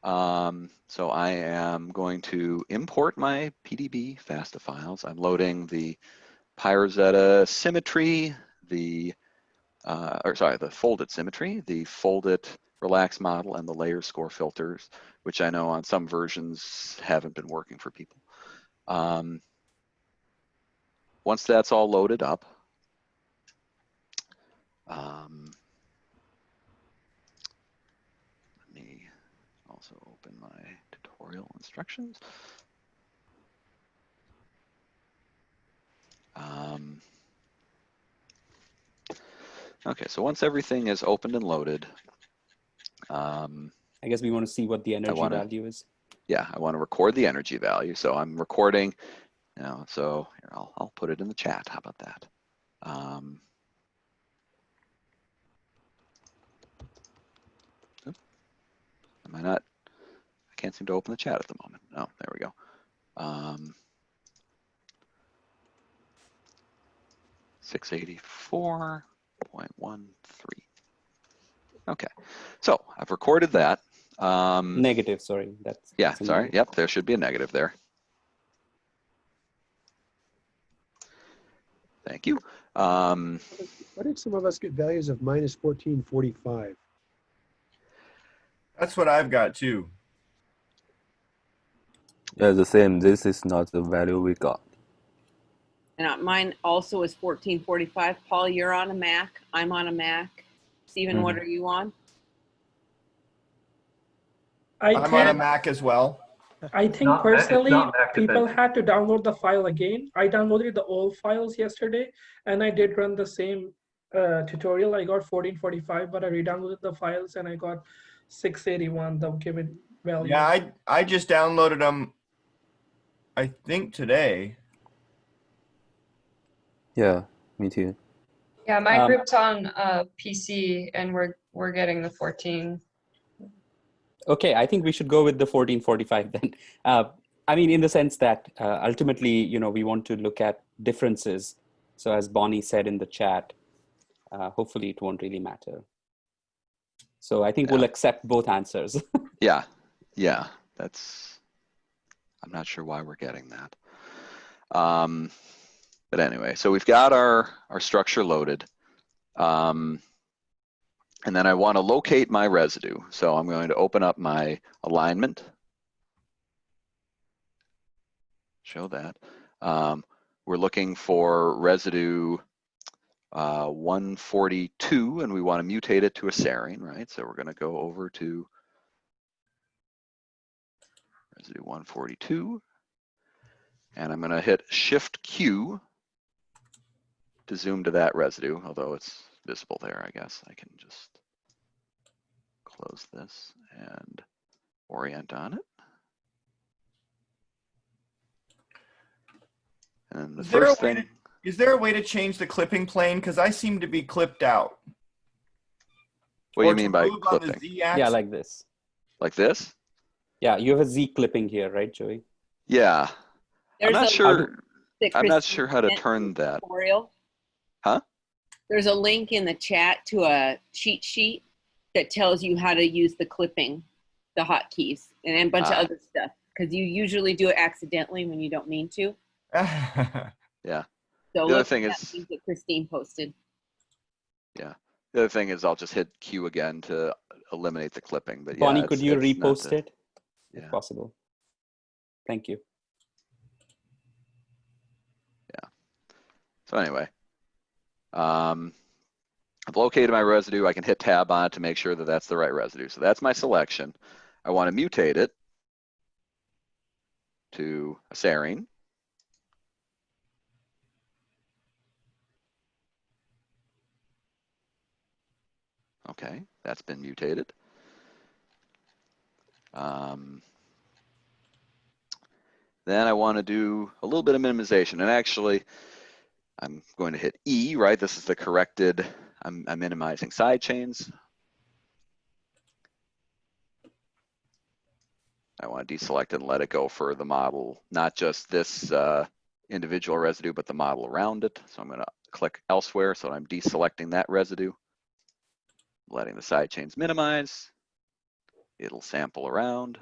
So I am going to import my PDB FASTA files. I'm loading the Pyrozeta symmetry, the Foldit symmetry, the Foldit relax model, and the layer score filters, which I know on some versions haven't been working for people. Once that's all loaded up, let me also open my tutorial instructions. Okay, so once everything is opened and loaded, I guess we want to see what the energy value is. Yeah, I want to record the energy value. So I'm recording, so here, I'll put it in the chat. How about that? Am I not? I can't seem to open the chat at the moment. Oh, there we go. 684.13. Okay, so I've recorded that. Negative, sorry. Yeah, sorry. Yep, there should be a negative there. Thank you. Why did some of us get values of minus 1445? That's what I've got too. Yeah, the same. This is not the value we got. And mine also is 1445. Paul, you're on a Mac. I'm on a Mac. Stephen, what are you on? I'm on a Mac as well. I think personally, people had to download the file again. I downloaded the old files yesterday, and I did run the same tutorial. I got 1445, but I re-downloaded the files, and I got 681, the given value. Yeah, I just downloaded them, I think, today. Yeah, me too. Yeah, my group's on PC, and we're getting the 14. Okay, I think we should go with the 1445 then. I mean, in the sense that ultimately, we want to look at differences. So as Bonnie said in the chat, hopefully it won't really matter. So I think we'll accept both answers. Yeah, I'm not sure why we're getting that. But anyway, so we've got our structure loaded. And then I want to locate my residue. So I'm going to open up my alignment. Show that. We're looking for residue 142, and we want to mutate it to a serine, right? So we're going to go over to residue 142, and I'm going to hit Shift Q to zoom to that residue, although it's visible there, I guess. I can just close this and orient on it. And the first thing, is there a way to change the clipping plane? Because I seem to be clipped out. What do you mean by clipping? Yeah, like this. Like this? Yeah, you have a Z clipping here, right, Joey? Yeah. I'm not sure how to Christine turn that. Tutorial. Huh? There's a link in the chat to a cheat sheet that tells you how to use the clipping, the hotkeys, and a bunch of other stuff. Because you usually do it accidentally when you don't mean to. Yeah. So the other thing is that Christine posted. Yeah. The other thing is I'll just hit Q again to eliminate the clipping. But Bonnie, yeah, could you repost it if possible? Thank you. Yeah. So anyway, I've located my residue. I can hit tab on it to make sure that that's the right residue. So that's my selection. I want to mutate it to a serine. Okay, that's been mutated. Then I want to do a little bit of minimization. And actually, I'm going to hit E, right? This is the corrected, I'm minimizing side chains. I want to deselect it and let it go for the model, not just this individual residue, but the model around it. So I'm going to click elsewhere. So I'm deselecting that residue, letting the side chains minimize. it'll sample around.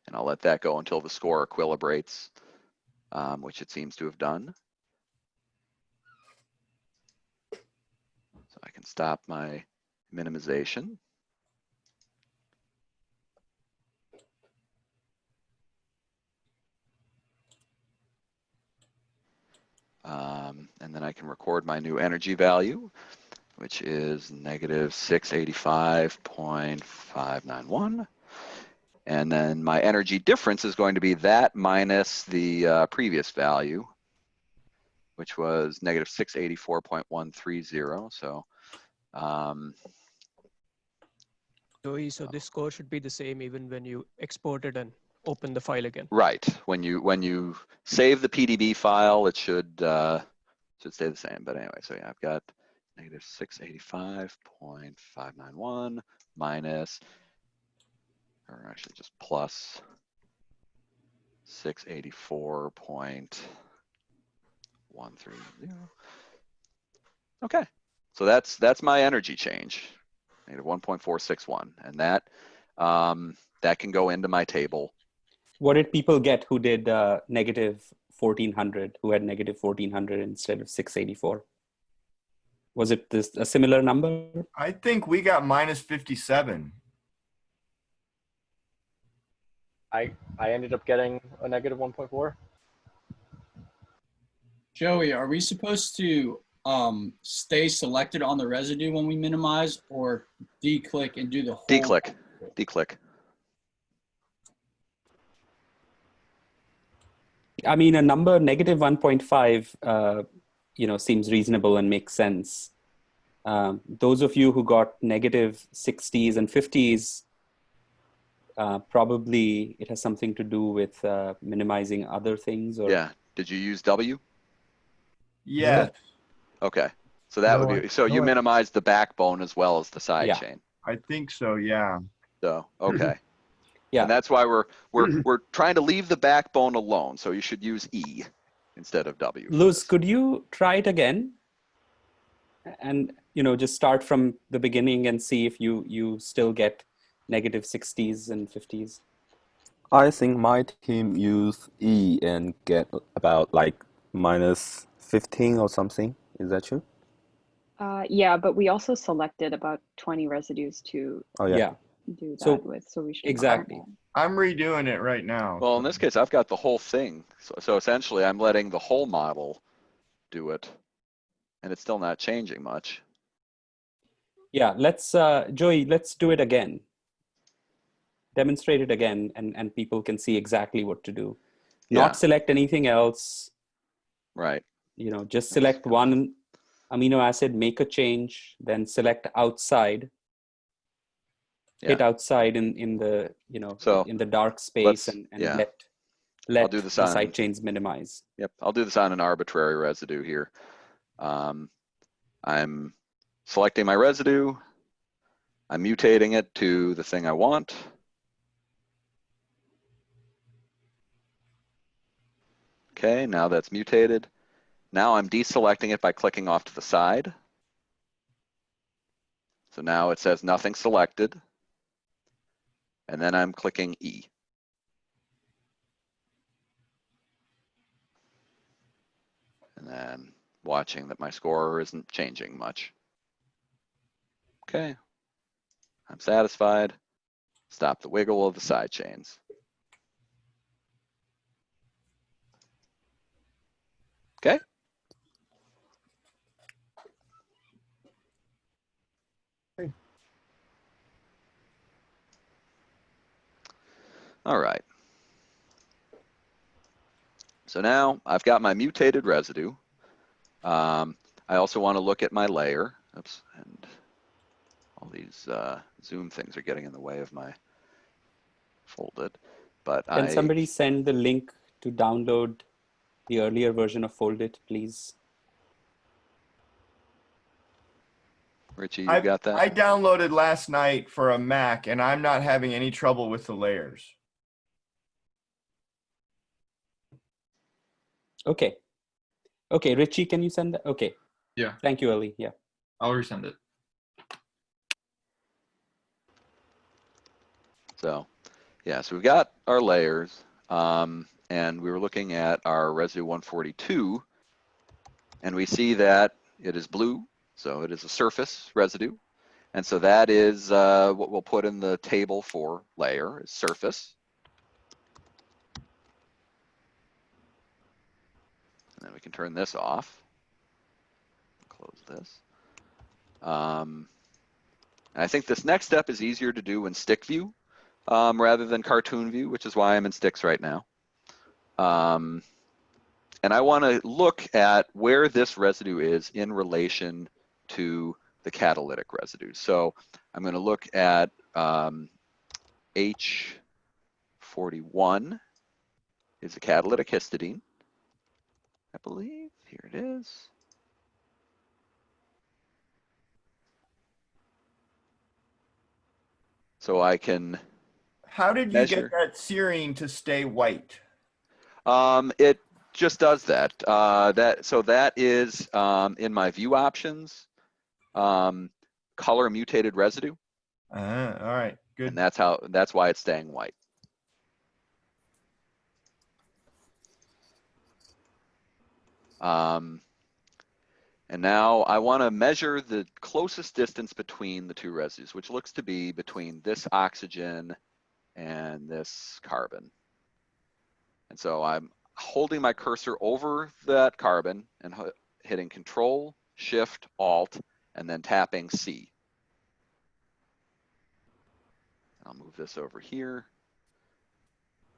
And I'll let that go until the score equilibrates, which it seems to have done. So I can stop my minimization. And then I can record my new energy value, which is negative 685.591. And then my energy difference is going to be that minus the previous value, which was negative 684.130. So, So this score should be the same even when you export it and open the file again. right. When you save the PDB file, it should stay the same. But anyway, so yeah, I've got negative 685.591 minus, or actually just plus 684.130. Okay, so that's my energy change, negative 1.461, and that can go into my table. What did people get who did negative 1400, who had negative 1400 instead of 684? Was it a similar number? I think we got minus 57. I ended up getting a negative 1.4. Joey, are we supposed to stay selected on the residue when we minimize, or declick and do the whole? Declick. I mean, a number negative 1.5, seems reasonable and makes sense. Those of you who got negative 60s and 50s, probably it has something to do with minimizing other things. Or... Yeah. Did you use W? Yes. Okay. So that would be, so you minimized the backbone as well as the side chain. I think so, yeah. So, okay. Yeah. And that's why we're trying to leave the backbone alone. So you should use E instead of W. Luz, could you try it again? And, just start from the beginning and see if you still get negative 60s and 50s. I think my team used E and get about like minus 15 or something. Is that true? Yeah, but we also selected about 20 residues to do that with, so we should exactly. I'm redoing it right now. Well, in this case, I've got the whole thing. So essentially, I'm letting the whole model do it, and it's still not changing much. Yeah, let's, Joey, let's do it again. Demonstrate it again, and people can see exactly what to do. Not select anything else. Right. Just select one amino acid, make a change, then select outside. Hit outside in the in the dark space and let I'll do this the on, side chains minimize. Yep, I'll do this on an arbitrary residue here. I'm selecting my residue. I'm mutating it to the thing I want. Okay, now that's mutated. Now I'm deselecting it by clicking off to the side. So now it says nothing selected. And then I'm clicking E. And then watching that my score isn't changing much. Okay, I'm satisfied. Stop the wiggle of the side chains. Okay. All right. So now I've got my mutated residue. I also want to look at my layer. Oops, and all these Zoom things are getting in the way of my Foldit. But Can somebody send the link to download the earlier version of Foldit, please? Richie, you got that? I downloaded last night for a Mac, and I'm not having any trouble with the layers. Okay. Okay, Richie, can you send that? Okay. Yeah. Thank you, Ali. Yeah. I'll resend it. So yeah, so we've got our layers, and we were looking at our residue 142, and we see that it is blue, so it is a surface residue. And so that is what we'll put in the table for layer, is surface. And then we can turn this off. Close this. And I think this next step is easier to do in stick view rather than cartoon view, which is why I'm in sticks right now. And I want to look at where this residue is in relation to the catalytic residue. So I'm going to look at H41 is a catalytic histidine, I believe. Here it is. So I can How did you measure. get that serine to stay white? It just does that. So that is in my view options, color mutated residue. All right, good. And that's why it's staying white. And now I want to measure the closest distance between the two residues, which looks to be between this oxygen and this carbon. And so I'm holding my cursor over that carbon and hitting Control, Shift, Alt, and then tapping C. I'll move this over here.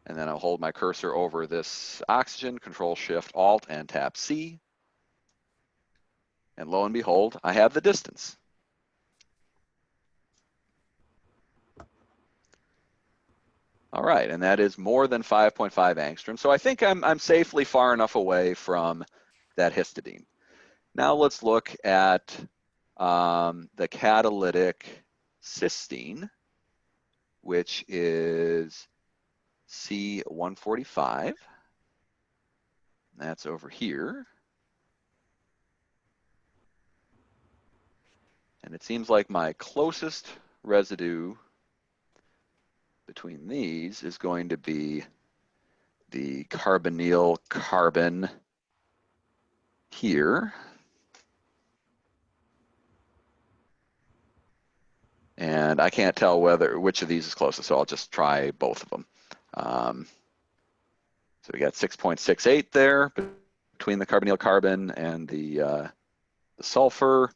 And then I'll hold my cursor over this oxygen, Control, Shift, Alt, and tap C. And lo and behold, I have the distance. All right, and that is more than 5.5 angstrom. So I think I'm safely far enough away from that histidine. Now let's look at the catalytic cysteine, which is C145. That's over here. And it seems like my closest residue between these is going to be the carbonyl carbon here. And I can't tell which of these is closest, so I'll just try both of them. So we got 6.68 there between the carbonyl carbon and the sulfur.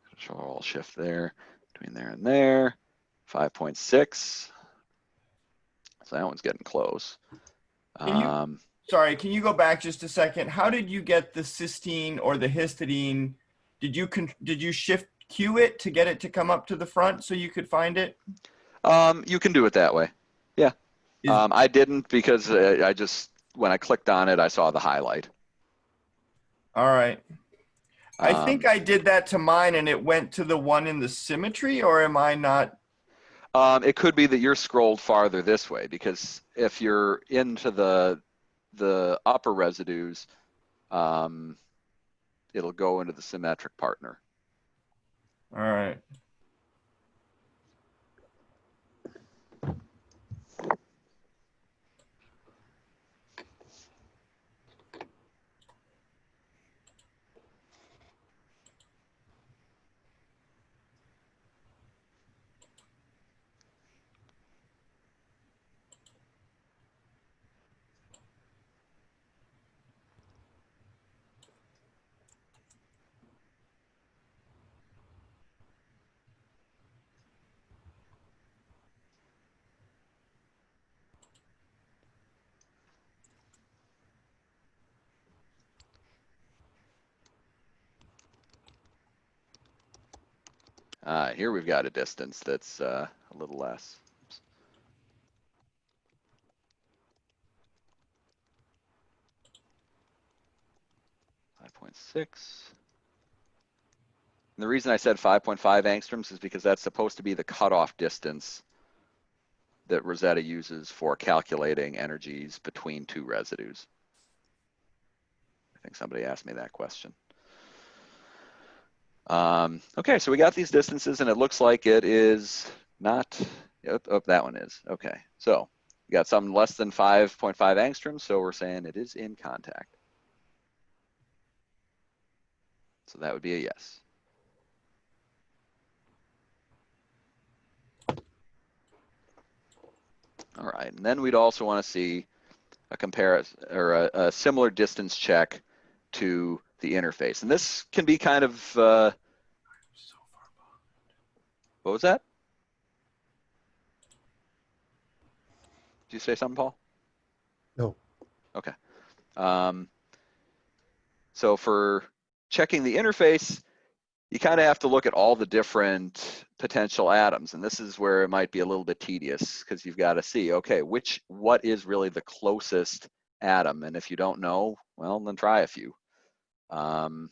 Control Shift there, between there and there. 5.6. So that one's getting close. Sorry, can you go back just a second? How did you get the cysteine or the histidine? Did you Shift Q it to get it to come up to the front so you could find it? You can do it that way. Yeah. I didn't because I just, when I clicked on it, I saw the highlight. All right. I think I did that to mine and it went to the one in the symmetry, or am I not? It could be that you're scrolled farther this way, because if you're into the upper residues, it'll go into the symmetric partner. All right. Here we've got a distance that's a little less. Oops. .6. And the reason I said 5.5 angstroms is because that's supposed to be the cutoff distance that Rosetta uses for calculating energies between two residues. I think somebody asked me that question. Okay, so we got these distances, and it looks like it is not, oh, that one is. Okay, so we got something less than 5.5 angstroms, so we're saying it is in contact. So that would be a yes. All right, and then we'd also want to see a comparison or a similar distance check to the interface. And this can be kind of, what was that? Did you say something, Paul? No. Okay. So for checking the interface, you kind of have to look at all the different potential atoms. And this is where it might be a little bit tedious because you've got to see, okay, what is really the closest atom? And if you don't know, well, then try a few. You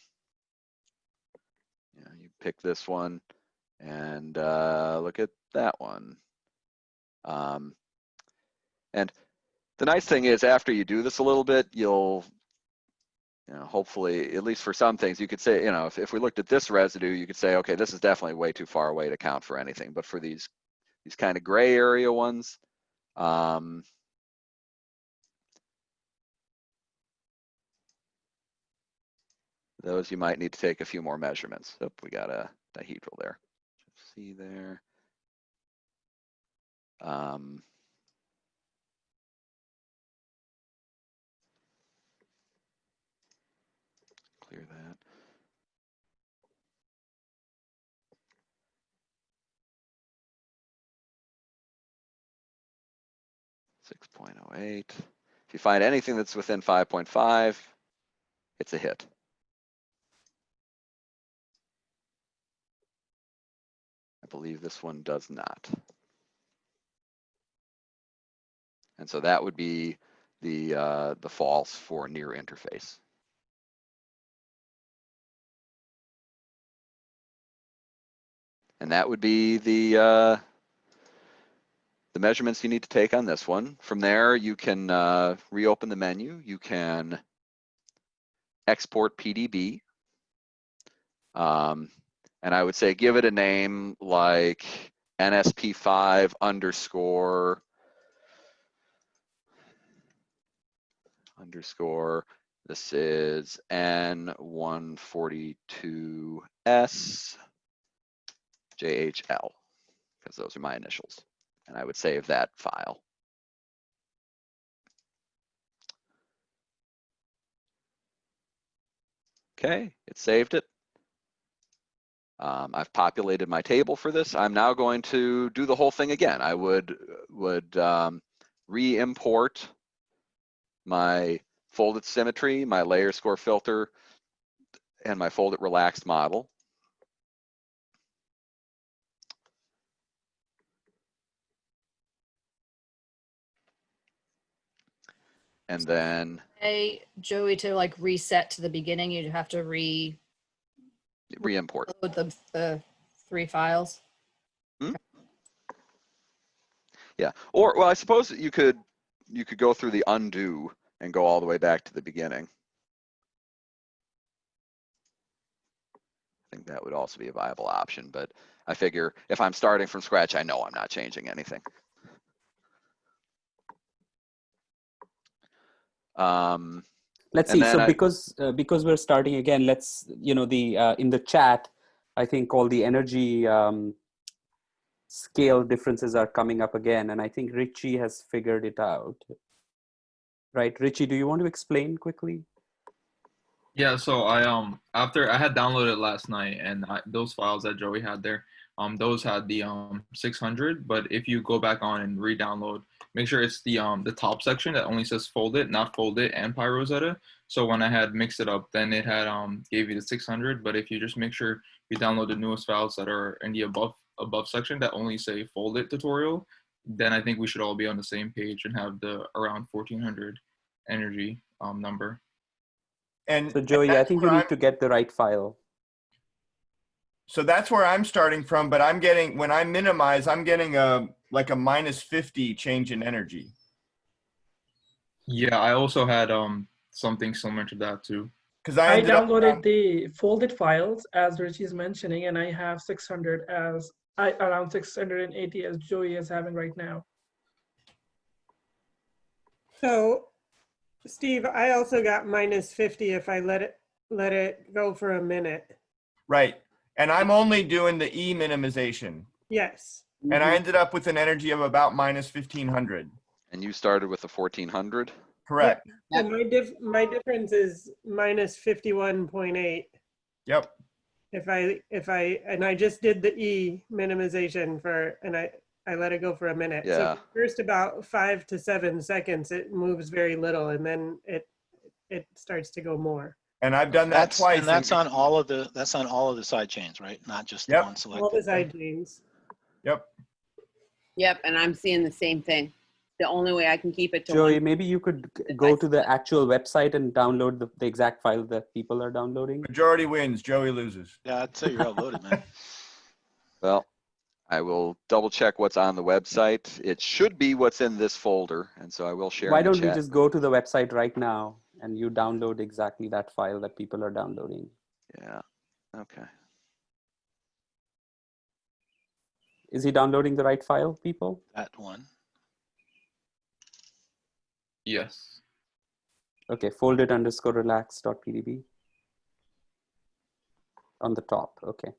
pick this one and look at that one. And the nice thing is after you do this a little bit, you'll, hopefully, at least for some things, you could say, if we looked at this residue, you could say, okay, this is definitely way too far away to count for anything. But for these kind of gray area ones, those you might need to take a few more measurements. Oh, we got a dihedral there. See there. Clear that. .08. If you find anything that's within 5.5, it's a hit. I believe this one does not. And so that would be the false for near interface. And that would be the measurements you need to take on this one. From there, you can reopen the menu. You can export PDB. And I would say give it a name like NSP5 underscore this is N142S JHL, because those are my initials. And I would save that file. Okay, it saved it. I've populated my table for this. I'm now going to do the whole thing again. I would re-import my Foldit symmetry, my layer score filter, and my Foldit relaxed model. And then hey, Joey, to like reset to the beginning, you'd have to re-import the 3 files. Hmm? Yeah, or well, I suppose you could go through the undo and go all the way back to the beginning. I think that would also be a viable option, but I figure if I'm starting from scratch, I know I'm not changing anything. Let's see. So because we're starting again, let's in the chat, I think all the energy scale differences are coming up again, and I think Richie has figured it out. Right, Richie? Do you want to explain quickly? Yeah. So after I had downloaded last night, and those files that Joey had there, those had the 600. But if you go back on and re-download, make sure it's the top section that only says Foldit, not Foldit and PyRosetta. So when I had mixed it up, then it had gave you the 600. But if you just make sure you download the newest files that are in the above section that only say Foldit tutorial, then I think we should all be on the same page and have the around 1400 energy number. And so Joey, I think you need to get the right file. So that's where I'm starting from, but I'm getting, when I minimize, I'm getting like a -50 change in energy. Yeah, I also had something similar to that too. Because I downloaded the Foldit files as Richie is mentioning, and I have 600 as around 680 as Joey is having right now. So, Steve, I also got -50 if I let it go for a minute. Right. And I'm only doing the E minimization. Yes. And I ended up with an energy of about -1500. And you started with the 1400? Correct. So my difference is -51.8. Yep. And I just did the E minimization and I let it go for a minute. Yeah. So first about 5 to 7 seconds, it moves very little, and then it starts to go more. And I've done that twice. And that's on all of the side chains, right? Not just the one selected. All the side chains. Yep. Yep, and I'm seeing the same thing. The only way I can keep it to Joey, one. maybe you could go to the actual website and download the exact file that people are downloading. Majority wins, Joey loses. Yeah, I'd say you're outvoted, man. Well, I will double check what's on the website. It should be what's in this folder, and so I will share. Why in the don't we chat. just go to the website right now and you download exactly that file that people are downloading? Yeah. Okay. Is he downloading the right file, people? That one. Yes. Okay, foldit_relax.pdb. On the top, okay.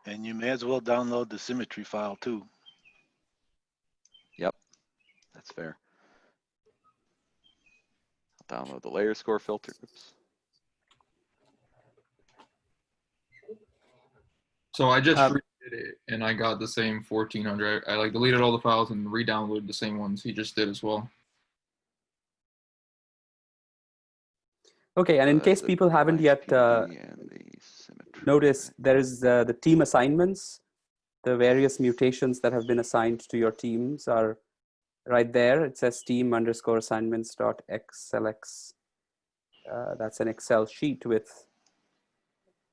And you may as well download the symmetry file too. Yep, that's fair. I'll download the layer score filter. Oops. So I just redid it and I got the same 1400. I like deleted all the files and re-downloaded the same ones he just did as well. Okay, and in case people haven't yet noticed, there is the team assignments. The various mutations that have been assigned to your teams are right there. It says team_assignments.xlx. That's an Excel sheet with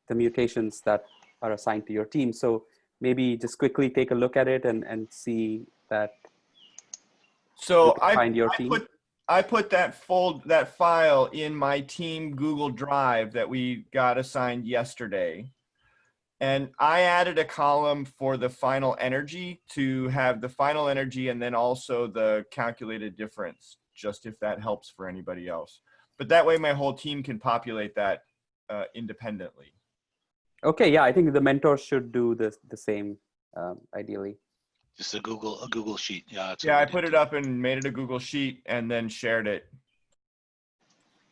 the mutations that are assigned to your team. So maybe just quickly take a look at it and see that. So find your team. I put that file in my team Google Drive that we got assigned yesterday. And I added a column for the final energy to have the final energy and then also the calculated difference, just if that helps for anybody else. But that way my whole team can populate that independently. Okay, yeah, I think the mentors should do the same, ideally. Just a Google sheet. Yeah. Yeah, I put it up and made it a Google sheet and then shared it.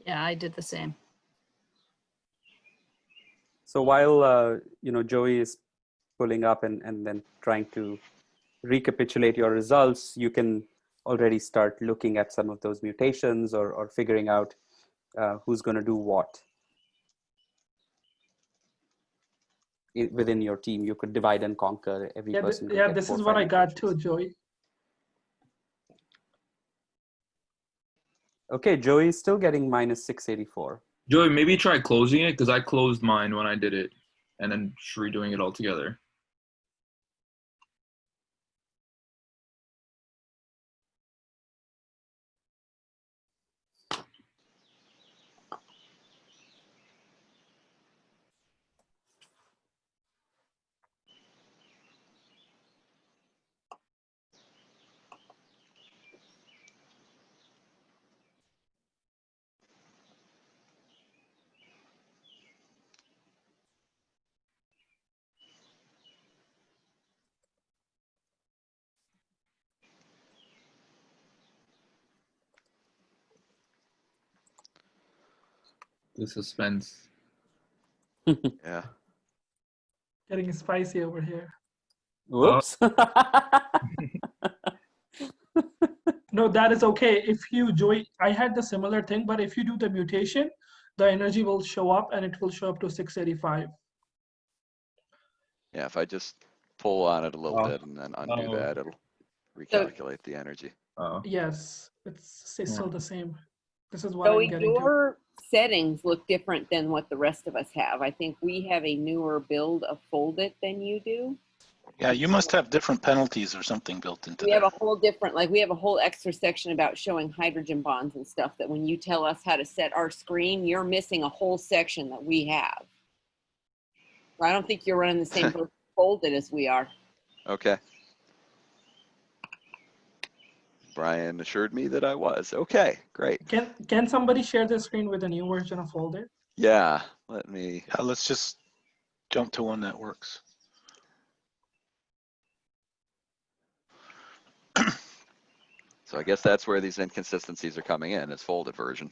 Yeah, I did the same. So while Joey is pulling up and then trying to recapitulate your results, you can already start looking at some of those mutations or figuring out who's going to do what. Within your team, you could divide and conquer. Every person. Yeah, this is what I got too, Joey. Okay, Joey is still getting -684. Joey, maybe try closing it because I closed mine when I did it and then just redoing it all together. The suspense. Yeah. Getting spicy over here. Whoops. No, that is okay. If you, Joey, I had the similar thing, but if you do the mutation, the energy will show up and it will show up to 685. Yeah, if I just pull on it a little bit and then undo that, it'll recalculate the energy. Yes, it's still the same. This is what So I'm getting your settings look different than what the rest of us have. I think we have a newer build of Foldit than you do. Yeah, you must have different penalties or something built into We there. have a whole different, like we have a whole extra section about showing hydrogen bonds and stuff that when you tell us how to set our screen, you're missing a whole section that we have. I don't think you're running the same version Foldit as we are. Okay. Brian assured me that I was. Okay, great. Can somebody share the screen with a new version of Foldit? Yeah, let me. Yeah, let's just jump to one that works. So I guess that's where these inconsistencies are coming in, is Foldit version.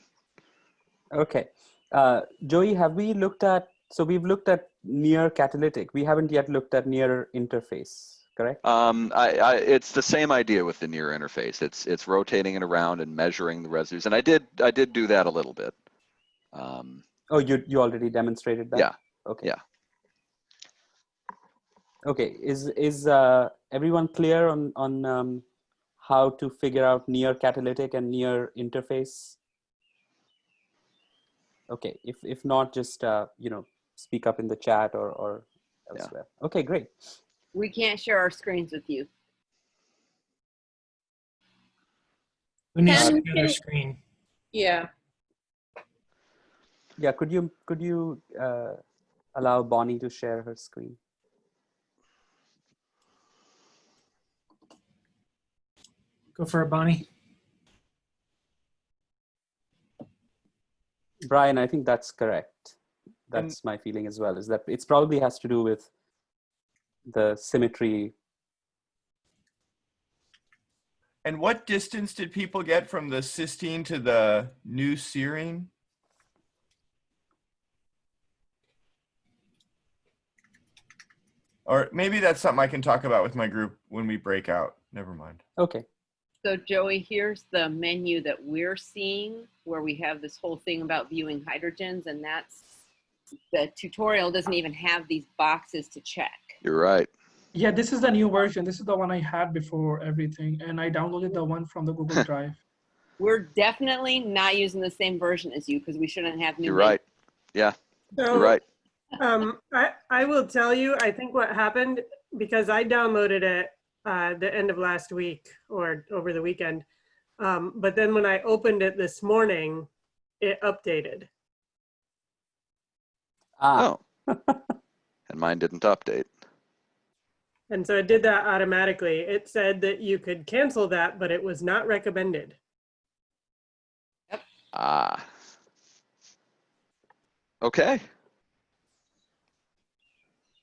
Okay. Joey, have we looked at, so we've looked at near catalytic. We haven't yet looked at near interface, correct? It's the same idea with the near interface. It's rotating it around and measuring the residues. And I did do that a little bit. Oh, you already demonstrated that? Yeah. Okay. Yeah. Okay. Is everyone clear on how to figure out near catalytic and near interface? Okay. If not, just speak up in the chat or elsewhere. Yeah. Okay, great. We can't share our screens with you. Who needs to share their screen? Yeah. Yeah, could you allow Bonnie to share her screen? Go for it, Bonnie. Brian, I think that's correct. That's my feeling as well, is that it probably has to do with the symmetry. And what distance did people get from the cysteine to the new serine? Or maybe that's something I can talk about with my group when we break out. Never mind. Okay. So Joey, here's the menu that we're seeing where we have this whole thing about viewing hydrogens, and that's the tutorial doesn't even have these boxes to check. You're right. Yeah, this is the new version. This is the one I had before everything, and I downloaded the one from the Google Drive. We're definitely not using the same version as you because we shouldn't have new. You're right. Yeah, So, you're right. I will tell you, I think what happened, because I downloaded it the end of last week or over the weekend. But then when I opened it this morning, it updated. Oh. And mine didn't update. And so it did that automatically. It said that you could cancel that, but it was not recommended. Ah. Okay.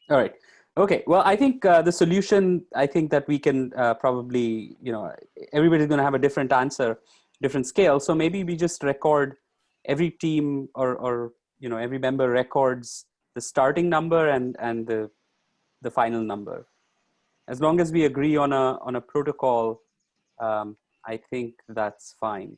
All right. Okay. Well, I think the solution, I think that we can probably, everybody's going to have a different answer, different scale. So maybe we just record every team or every member records the starting number and the final number. As long as we agree on a protocol, I think that's fine.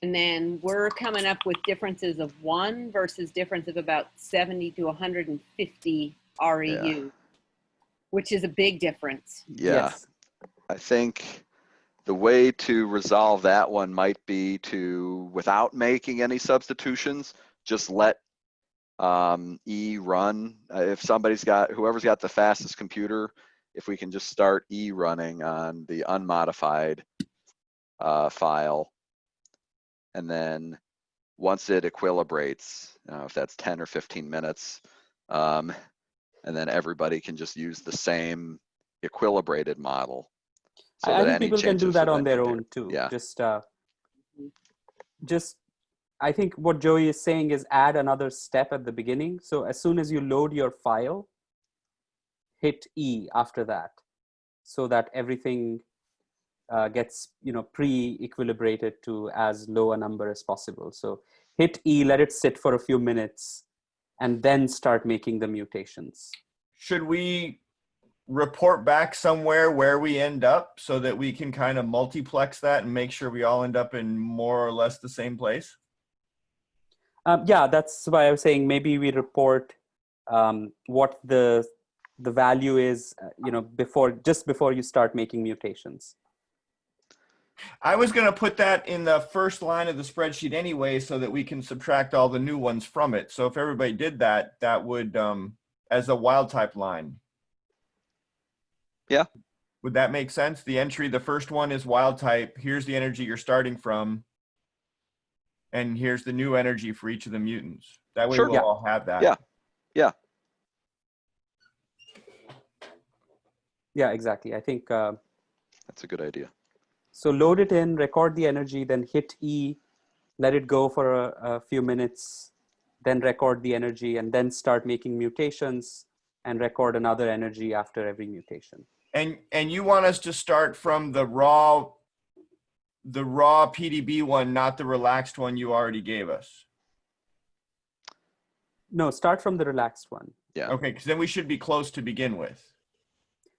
And then we're coming up with differences of 1 versus difference of about 70 to 150 REU, which is a big difference. Yeah. Yes. I think the way to resolve that one might be to, without making any substitutions, just let E run. If whoever's got the fastest computer, if we can just start E running on the unmodified file, and then once it equilibrates, if that's 10 or 15 minutes, and then everybody can just use the same equilibrated model. So I think people can do that on their own too. Yeah. Just I think what Joey is saying is add another step at the beginning. So as soon as you load your file, hit E after that, so that everything gets pre-equilibrated to as low a number as possible. So hit E, let it sit for a few minutes, and then start making the mutations. Should we report back somewhere where we end up so that we can kind of multiplex that and make sure we all end up in more or less the same place? Yeah, that's why I was saying maybe we report what the value is, just before you start making mutations. I was going to put that in the first line of the spreadsheet anyway, so that we can subtract all the new ones from it. So if everybody did that, that would as a wild type line. Yeah. Would that make sense? The entry, the first one is wild type. Here's the energy you're starting from. And here's the new energy for each of the mutants. That way we'll all have that. Yeah. Yeah. Yeah, exactly. I think that's a good idea. So load it in, record the energy, then hit E, let it go for a few minutes, then record the energy, and then start making mutations and record another energy after every mutation. And you want us to start from the raw PDB one, not the relaxed one you already gave us. No, start from the relaxed one. Yeah. Okay, because then we should be close to begin with.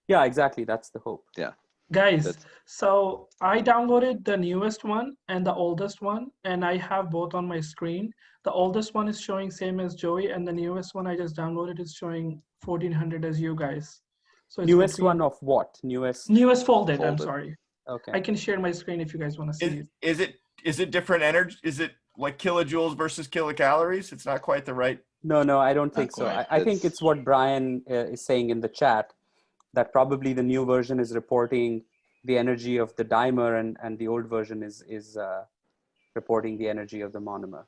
Yeah, exactly. That's the hope. Yeah. Guys, so I downloaded the newest one and the oldest one, and I have both on my screen. The oldest one is showing same as Joey, and the newest one I just downloaded is showing 1400 as you guys. So it's newest one of what? Newest Foldit. I'm sorry. Okay. I can share my screen if you guys want to see it. Is it different energy? Is it like kilojoules versus kilocalories? It's not quite the right. No, I don't think so. I think it's what Brian is saying in the chat, that probably the new version is reporting the energy of the dimer, and the old version is reporting the energy of the monomer.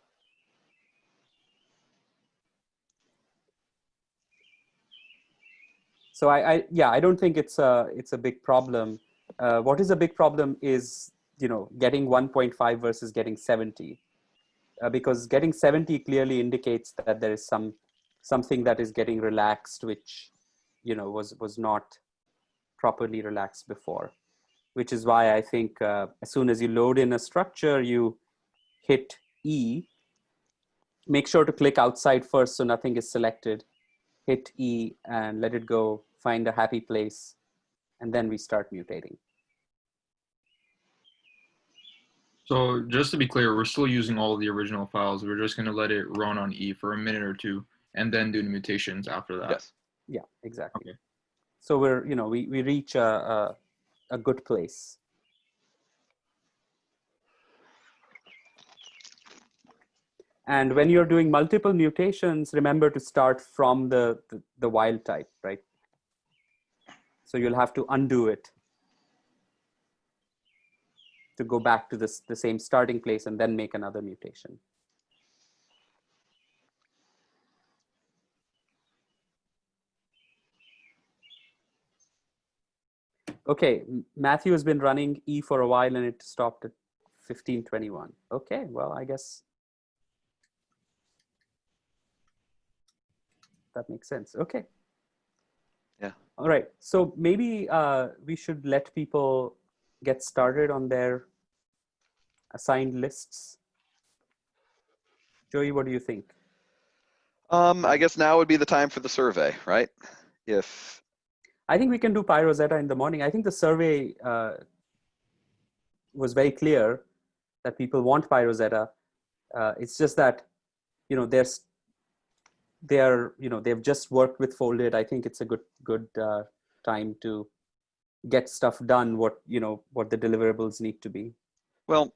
So I don't think it's a big problem. What is a big problem is, getting 1.5 versus getting 70, because getting 70 clearly indicates that there is something that is getting relaxed, which was not properly relaxed before, which is why I think as soon as you load in a structure, you hit E, make sure to click outside first so nothing is selected, hit E and let it go, find a happy place, and then we start mutating. So just to be clear, we're still using all of the original files. We're just going to let it run on E for a minute or two and then do the mutations after that. Yes. Yeah, exactly. Okay. So we reach a good place. And when you're doing multiple mutations, remember to start from the wild type, right? So you'll have to undo it to go back to the same starting place and then make another mutation. Okay, Matthew has been running E for a while and it stopped at 1521. Okay, well, I guess that makes sense. Okay. Yeah. All right. So maybe we should let people get started on their assigned lists. Joey, what do you think? I guess now would be the time for the survey, right? I think we can do PyRosetta in the morning. I think the survey was very clear that people want PyRosetta. It's just that, they've just worked with Foldit. I think it's a good time to get stuff done. What the deliverables need to be. Well,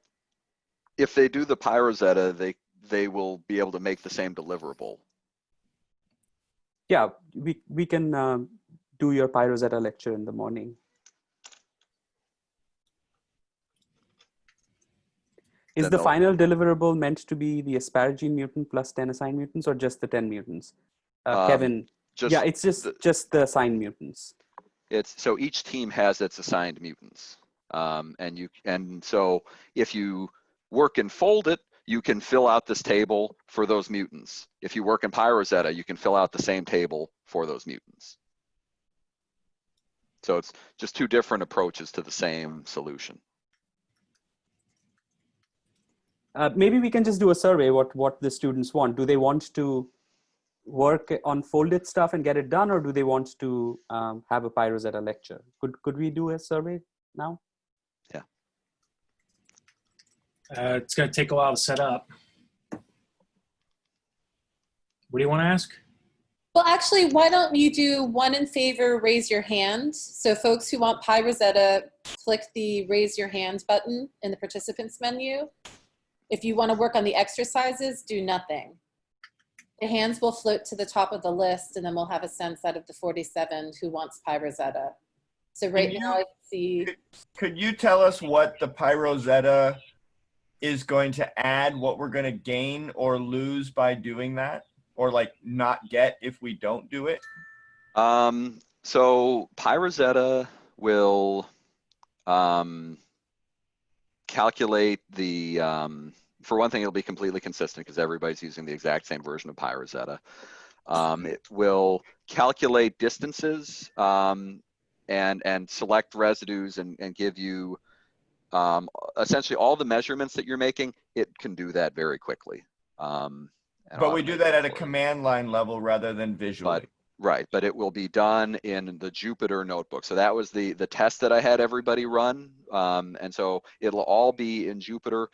if they do the PyRosetta, they will be able to make the same deliverable. Yeah, we can do your PyRosetta lecture in the morning. Is the final deliverable meant to be the asparagine mutant plus 10 assigned mutants, or just the 10 mutants? Kevin, it's just the assigned mutants. So each team has its assigned mutants, and so if you work in Foldit, you can fill out this table for those mutants. If you work in PyRosetta, you can fill out the same table for those mutants. So it's just two different approaches to the same solution. Maybe we can just do a survey, what the students want. Do they want to work on Foldit stuff and get it done, or do they want to have a PyRosetta lecture? Could we do a survey now? Yeah. It's going to take a while to set up. What do you want to ask? Well, actually, why don't you do one in favor, raise your hand. So folks who want PyRosetta, click the raise your hand button in the participants menu. If you want to work on the exercises, do nothing. The hands will float to the top of the list, and then we'll have a sense out of the 47 who wants Pi Rosetta. So right now I see. Could you tell us what the Pi Rosetta is going to add, what we're going to gain or lose by doing that, or like not get if we don't do it? So Pi Rosetta will calculate the, for one thing, it'll be completely consistent because everybody's using the exact same version of Pi Rosetta. It will calculate distances and select residues and give you essentially all the measurements that you're making. It can do that very quickly. But we do that at a command line level rather than visually. Right, but it will be done in the Jupyter notebook. So that was the test that I had everybody run. And so it'll all be in Jupyter.